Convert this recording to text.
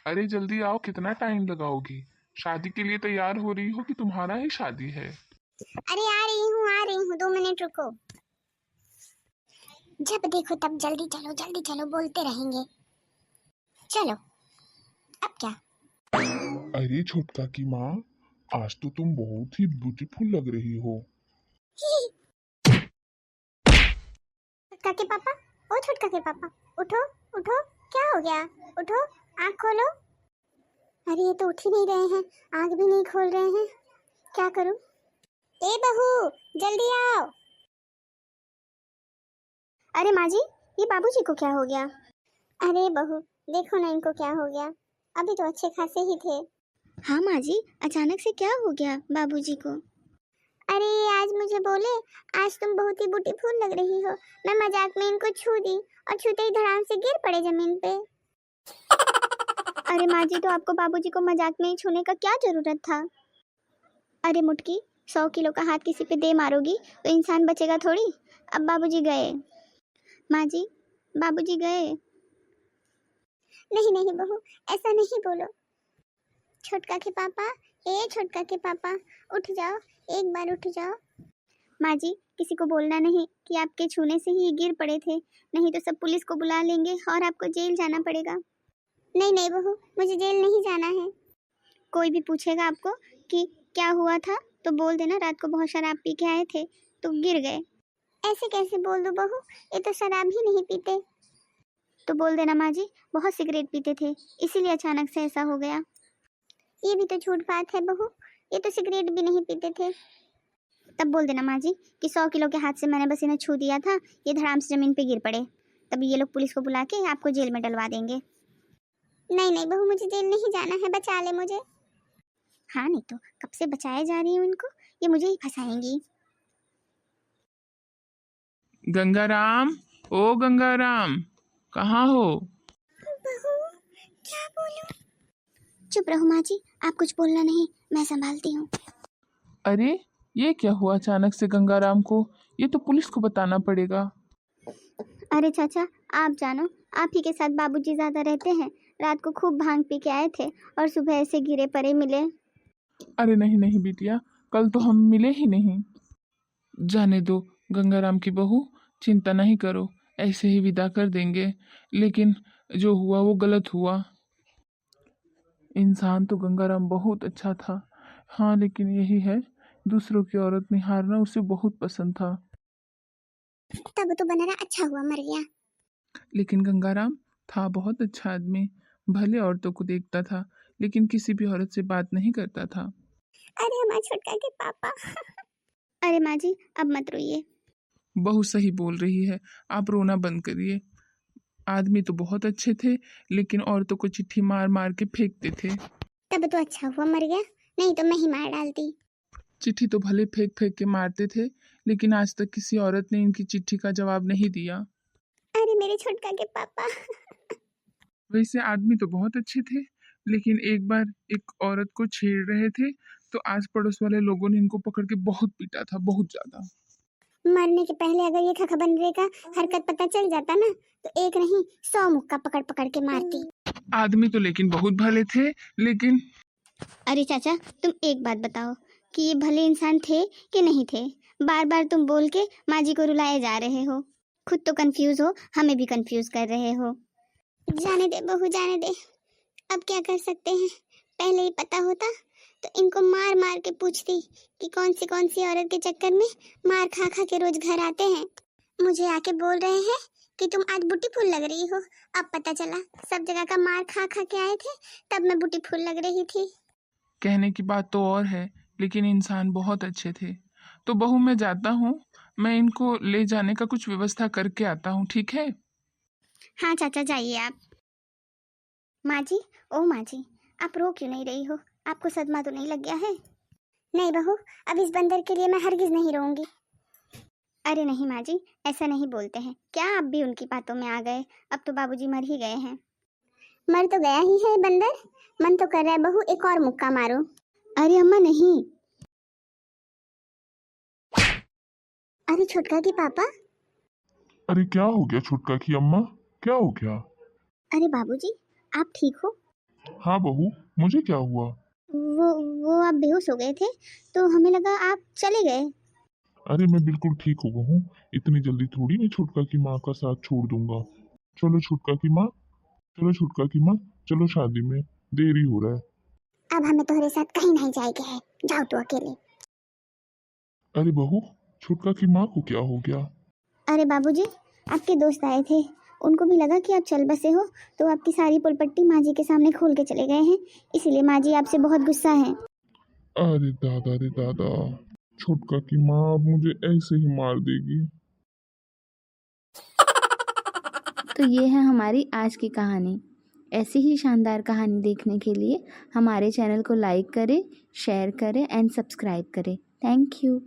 अरे जल्दी आओ, कितना टाइम लगाओगी? शादी के लिए तैयार हो रही हो कि तुम्हारा ही शादी है? अरे आ रही हूँ 2 मिनट रुको। जब देखो तब जल्दी चलो बोलते रहेंगे। चलो अब क्या। अरे छोटका की माँ, आज तो तुम बहुत ही ब्यूटीफुल लग रही हो। छोटका के पापा, ओ छोटका के पापा, उठो उठो, क्या हो गया? उठो, आँख खोलो। अरे ये तो उठ ही नहीं रहे हैं, आँख भी नहीं खोल रहे हैं, क्या करूं? ए बहू, जल्दी आओ। अरे माँ जी, ये बाबूजी को क्या हो गया? अरे बहू, देखो ना इनको क्या हो गया, अभी तो अच्छे खासे ही थे। हाँ माँ जी, अचानक से क्या हो गया बाबूजी को? अरे आज मुझे बोले, आज तुम बहुत ही ब्यूटीफुल लग रही हो। मैं मजाक में इनको छू दी और छूते ही धड़ाम से गिर पड़े जमीन पे। अरे माँ जी, तो आपको बाबूजी को मजाक में ही छूने का क्या जरूरत था? अरे मुटकी, 100 किलो का हाथ किसी पे दे मारोगी तो इंसान बचेगा थोड़ी। अब बाबूजी गए। माँ जी, बाबूजी गए। नहीं नहीं बहू, ऐसा नहीं बोलो। छोटका के पापा, ए छोटका के पापा, उठ जाओ, एक बार उठ जाओ। माँ जी, किसी को बोलना नहीं कि आपके छूने से ही गिर पड़े थे, नहीं तो सब पुलिस को बुला लेंगे और आपको जेल जाना पड़ेगा। नहीं नहीं बहू, मुझे जेल नहीं जाना है। कोई भी पूछेगा आपको कि क्या हुआ था तो बोल देना रात को बहुत शराब पी के आए थे तो गिर गए। ऐसे कैसे बोल दो बहू, ये तो शराब ही नहीं पीते। तो बोल देना माँ जी, बहुत सिगरेट पीते थे इसीलिए अचानक से ऐसा हो गया। ये भी तो झूठ बात है बहू, ये तो सिगरेट भी नहीं पीते थे। तब बोल देना माँ जी कि 100 किलो के हाथ से मैंने बस इन्हें छू दिया था, ये धड़ाम से जमीन पे गिर पड़े, तभी ये लोग पुलिस को बुला के आपको जेल में डलवा देंगे। नहीं नहीं बहू, मुझे जेल नहीं जाना है, बचा ले मुझे। हाँ नहीं तो कब से बचाए जा रही हूँ इनको, ये मुझे ही फंसाएंगी। गंगाराम, ओ गंगाराम, कहाँ हो? बहू, क्या बोलूं? चुप रहो माँ जी, आप कुछ बोलना नहीं, मैं संभालती हूँ। अरे ये क्या हुआ अचानक से गंगाराम को? ये तो पुलिस को बताना पड़ेगा। अरे चाचा, आप जानो, आप ही के साथ बाबूजी ज्यादा रहते हैं, रात को खूब भांग पी के आए थे और सुबह ऐसे गिरे पड़े मिले। अरे नहीं नहीं बिटिया, कल तो हम मिले ही नहीं। जाने दो गंगाराम की बहू, चिंता नहीं करो, ऐसे ही विदा कर देंगे। लेकिन जो हुआ वो गलत हुआ। इंसान तो गंगाराम बहुत अच्छा था। हाँ लेकिन यही है, दूसरों की औरत निहारना उसे बहुत पसंद था। तब तो बनरा अच्छा हुआ मर गया। लेकिन गंगाराम था बहुत अच्छा आदमी। भले औरतों को देखता था लेकिन किसी भी औरत से बात नहीं करता था। अरे हमारे छोटका के पापा। अरे माँ जी, अब मत रोइए। बहू सही बोल रही है, आप रोना बंद करिए। आदमी तो बहुत अच्छे थे लेकिन औरतों को चिट्ठी मार मार के फेंकते थे। तब तो अच्छा हुआ मर गया, नहीं तो मैं ही मार डालती। चिट्ठी तो भले फेंक फेंक के मारते थे लेकिन आज तक किसी औरत ने इनकी चिट्ठी का जवाब नहीं दिया। अरे मेरे छोटका के पापा। वैसे आदमी तो बहुत अच्छे थे लेकिन एक बार एक औरत को छेड़ रहे थे तो आस पड़ोस वाले लोगों ने इनको पकड़ के बहुत पीटा था, बहुत ज्यादा। मरने के पहले अगर ये खखा बनरे का हरकत पता चल जाता ना तो एक नहीं 100 मुक्का पकड़ पकड़ के मारती। आदमी तो लेकिन बहुत भले थे लेकिन। अरे चाचा, तुम एक बात बताओ कि ये भले इंसान थे कि नहीं थे? बार बार तुम बोल के माँ जी को रुलाए जा रहे हो, खुद तो कंफ्यूज हो, हमें भी कंफ्यूज कर रहे हो। जाने दे बहू, जाने दे, अब क्या कर सकते हैं। पहले ही पता होता तो इनको मार मार के पूछती कि कौन सी औरत के चक्कर में मार खा खा के रोज घर आते हैं। मुझे आके बोल रहे हैं कि तुम आज ब्यूटीफुल लग रही हो। अब पता चला सब जगह का मार खा खा के आए थे, तब मैं ब्यूटीफुल लग रही थी। कहने की बात तो और है लेकिन इंसान बहुत अच्छे थे। तो बहू मैं जाता हूँ, मैं इनको ले जाने का कुछ व्यवस्था करके आता हूँ, ठीक है? हाँ चाचा, जाइए आप। माँ जी, ओ माँ जी, आप रो क्यों नहीं रही हो? आपको सदमा तो नहीं लग गया है? नहीं बहू, अब इस बंदर के लिए मैं हरगिज नहीं रोऊंगी। अरे नहीं माँ जी, ऐसा नहीं बोलते हैं, क्या आप भी उनकी बातों में आ गए? अब तो बाबूजी मर ही गए हैं। मर तो गया ही है बंदर, मन तो कर रहा है बहू एक और मुक्का मारो। अरे अम्मा नहीं। अरे छोटका की पापा। अरे क्या हो गया छोटका की अम्मा, क्या हो गया? अरे बाबूजी, आप ठीक हो? हाँ बहू, मुझे क्या हुआ? वो आप बेहोश हो गए थे तो हमें लगा आप चले गए। अरे मैं बिल्कुल ठीक हो गया हूँ। इतनी जल्दी थोड़ी मैं छुटका की माँ का साथ छोड़ दूंगा। चलो छुटका की माँ, चलो छुटका की माँ, चलो शादी में, देरी हो रहा है। अब हमें तुम्हारे साथ कहीं नहीं जाएंगे है, जाओ तो अकेले। अरे बहू, छुटका की माँ को क्या हो गया? अरे बाबूजी, आपके दोस्त आए थे, उनको भी लगा कि आप चल बसे हो तो आपकी सारी पुलपट्टी माँ जी के सामने खोल के चले गए हैं, इसीलिए माँ जी आपसे बहुत गुस्सा है। अरे दादा रे दादा, छुटका की माँ अब मुझे ऐसे ही मार देगी। तो ये है हमारी आज की कहानी। ऐसी ही शानदार कहानी देखने के लिए हमारे चैनल को लाइक करें, शेयर करें एंड सब्सक्राइब करें। Thank you.